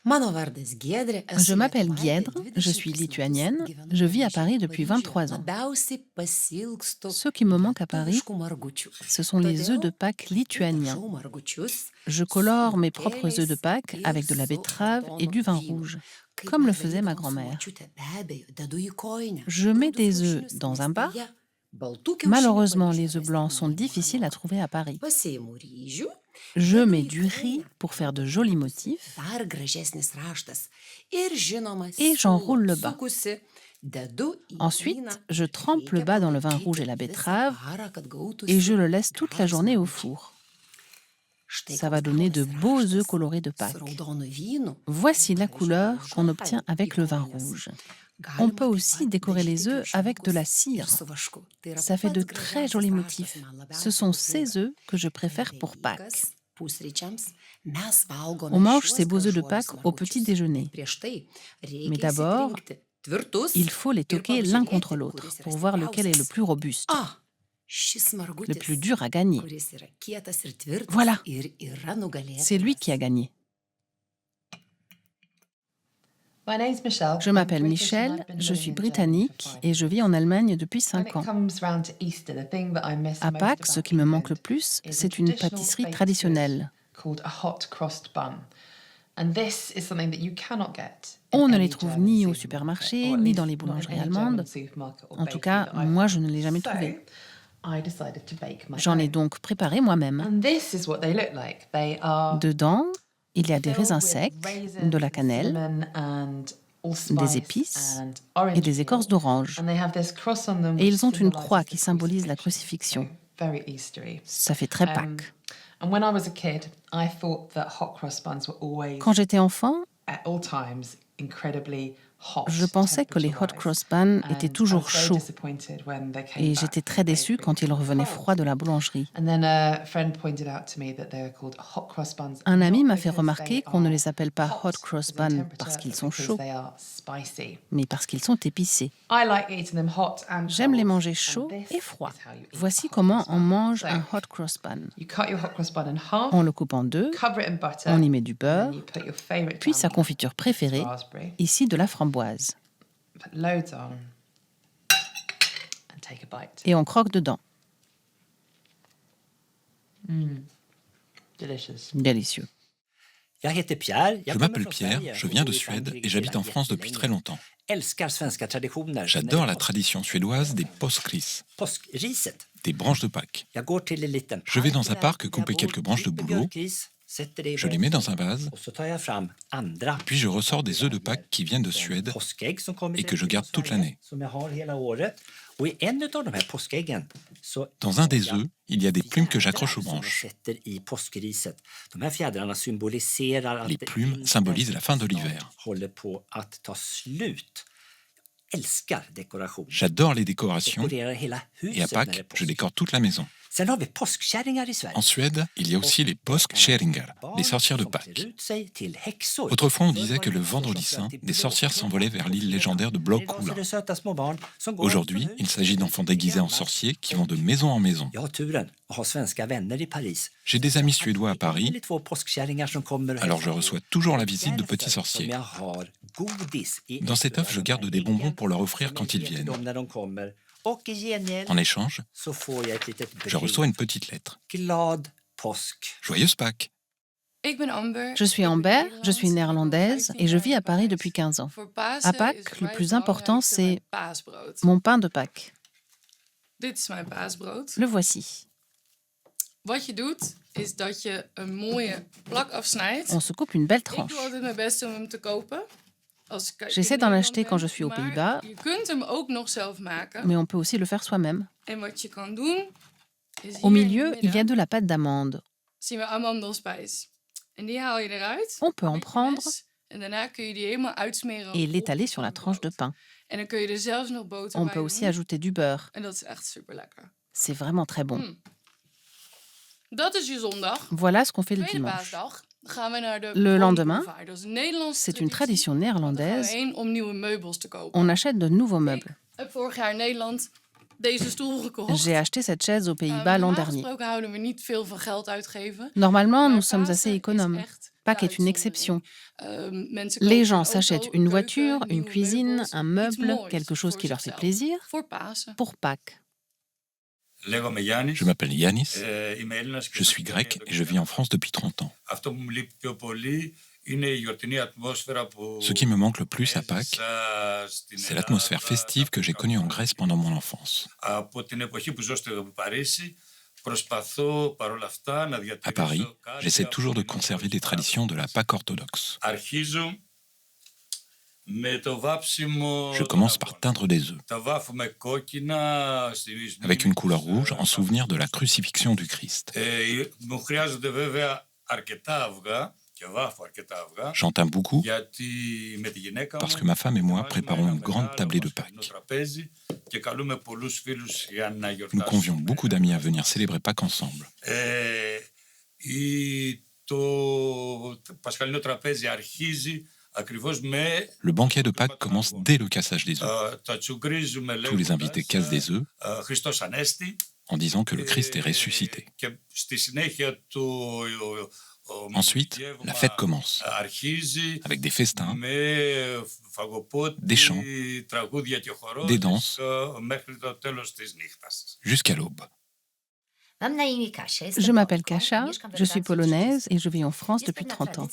Je m'appelle Giedre, je suis lituanienne, je vis à Paris depuis 23 ans. Ce qui me manque à Paris, ce sont les œufs de Pâques lituaniens. Je colore mes propres œufs de Pâques avec de la betterave et du vin rouge, comme le faisait ma grand-mère. Je mets des œufs dans un bar. Malheureusement, les œufs blancs sont difficiles à trouver à Paris. Je mets du riz pour faire de jolis motifs et j'enroule le bas. Ensuite, je trempe le bas dans le vin rouge et la betterave et je le laisse toute la journée au four. Ça va donner de beaux œufs colorés de Pâques. Voici la couleur qu'on obtient avec le vin rouge. On peut aussi décorer les œufs avec de la cire. Ça fait de très jolis motifs. Ce sont ces œufs que je préfère pour Pâques. On mange ces beaux œufs de Pâques au petit déjeuner. Mais d'abord, il faut les toquer l'un contre l'autre pour voir lequel est le plus robuste, le plus dur à gagner. Voilà, c'est lui qui a gagné. Je m'appelle Michel, je suis britannique et je vis en Allemagne depuis 5 ans. À Pâques, ce qui me manque le plus, c'est une pâtisserie traditionnelle. On ne les trouve ni au supermarché, ni dans les boulangeries allemandes. En tout cas, moi, je ne l'ai jamais trouvée. J'en ai donc préparé moi-même. Dedans, il y a des raisins secs, de la cannelle, des épices et des écorces d'orange. Et ils ont une croix qui symbolise la crucifixion. Ça fait très Pâques. Quand j'étais enfant, je pensais que les hot cross buns étaient toujours chauds et j'étais très déçue quand ils revenaient froids de la boulangerie. Un ami m'a fait remarquer qu'on ne les appelle pas hot cross buns parce qu'ils sont chauds, mais parce qu'ils sont épicés. J'aime les manger chauds et froids. Voici comment on mange un hot cross bun. On le coupe en deux, on y met du beurre, puis sa confiture préférée, ici de la framboise. Et on croque dedans. Délicieux. Je m'appelle Pierre, je viens de Suède et j'habite en France depuis très longtemps. J'adore la tradition suédoise des påskris, des branches de Pâques. Je vais dans un parc couper quelques branches de bouleau, je les mets dans un vase, puis je ressors des œufs de Pâques qui viennent de Suède et que je garde toute l'année. Dans un des œufs, il y a des plumes que j'accroche aux branches. Les plumes symbolisent la fin de l'hiver. J'adore les décorations et à Pâques, je décore toute la maison. En Suède, il y a aussi les påskkärringar, les sorcières de Pâques. Autrefois, on disait que le vendredi saint, des sorcières s'envolaient vers l'île légendaire de Blåkulla. Aujourd'hui, il s'agit d'enfants déguisés en sorciers qui vont de maison en maison. J'ai des amis suédois à Paris, alors je reçois toujours la visite de petits sorciers. Dans cet œuf, je garde des bonbons pour leur offrir quand ils viennent. En échange, je reçois une petite lettre. Joyeuse Pâques! Je suis Amber, je suis néerlandaise et je vis à Paris depuis 15 ans. À Pâques, le plus important, c'est mon pain de Pâques. Le voici. On se coupe une belle tranche. J'essaie d'en acheter quand je suis aux Pays-Bas, mais on peut aussi le faire soi-même. Au milieu, il y a de la pâte d'amande. On peut en prendre et l'étaler sur la tranche de pain. On peut aussi ajouter du beurre. C'est vraiment très bon. Voilà ce qu'on fait le dimanche. Le lendemain, c'est une tradition néerlandaise. On achète de nouveaux meubles. J'ai acheté cette chaise aux Pays-Bas l'an dernier. Normalement, nous sommes assez économes. Pâques est une exception. Les gens s'achètent une voiture, une cuisine, un meuble, quelque chose qui leur fait plaisir pour Pâques. Je m'appelle Yannis, je suis grec et je vis en France depuis 30 ans. Ce qui me manque le plus à Pâques, c'est l'atmosphère festive que j'ai connue en Grèce pendant mon enfance. À Paris, j'essaie toujours de conserver des traditions de la Pâques orthodoxe. Je commence par teindre des œufs, avec une couleur rouge en souvenir de la crucifixion du Christ. J'en teins beaucoup parce que ma femme et moi préparons une grande tablée de Pâques. Nous convions beaucoup d'amis à venir célébrer Pâques ensemble. Le banquet de Pâques commence dès le cassage des œufs. Tous les invités cassent des œufs en disant que le Christ est ressuscité. Ensuite, la fête commence, avec des festins, des chants, des danses, jusqu'à l'aube. Je m'appelle Kasia, je suis polonaise et je vis en France depuis 30 ans.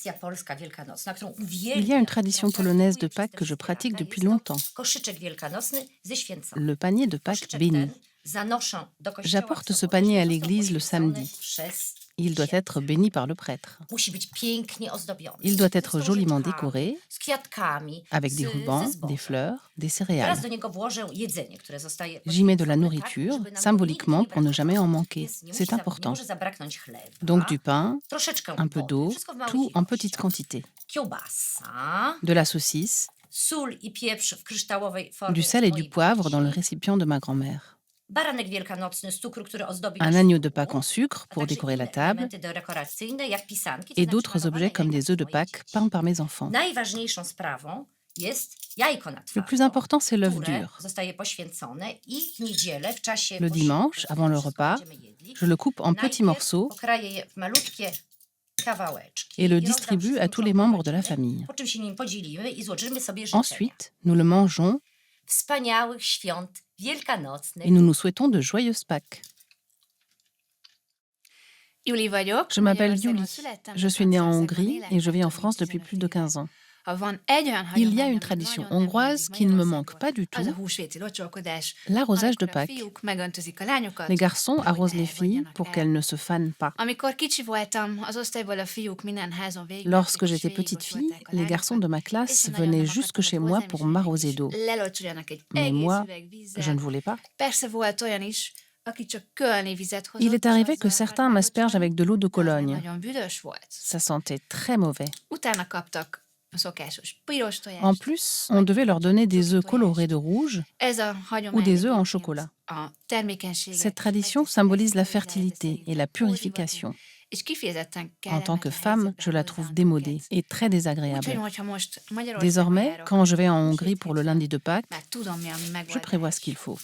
Il y a une tradition polonaise de Pâques que je pratique depuis longtemps. Le panier de Pâques béni. J'apporte ce panier à l'église le samedi. Il doit être béni par le prêtre. Il doit être joliment décoré, avec des rubans, des fleurs, des céréales. J'y mets de la nourriture, symboliquement pour ne jamais en manquer. C'est important. Donc du pain, un peu d'eau, tout en petite quantité. De la saucisse, du sel et du poivre dans le récipient de ma grand-mère. Un agneau de Pâques en sucre pour décorer la table et d'autres objets comme des œufs de Pâques peints par mes enfants. Le plus important, c'est l'œuf dur. Le dimanche, avant le repas, je le coupe en petits morceaux et le distribue à tous les membres de la famille. Ensuite, nous le mangeons et nous nous souhaitons de joyeuses Pâques. Je m'appelle Yuli. Je suis née en Hongrie et je vis en France depuis plus de 15 ans. Il y a une tradition hongroise qui ne me manque pas du tout, l'arrosage de Pâques. Les garçons arrosent les filles pour qu'elles ne se fanent pas. Lorsque j'étais petite fille, les garçons de ma classe venaient jusque chez moi pour m'arroser d'eau. Mais moi, je ne voulais pas. Il est arrivé que certains m'aspergent avec de l'eau de Cologne. Ça sentait très mauvais. En plus, on devait leur donner des œufs colorés de rouge ou des œufs en chocolat. Cette tradition symbolise la fertilité et la purification. En tant que femme, je la trouve démodée et très désagréable. Désormais, quand je vais en Hongrie pour le lundi de Pâques, je prévois ce qu'il faut.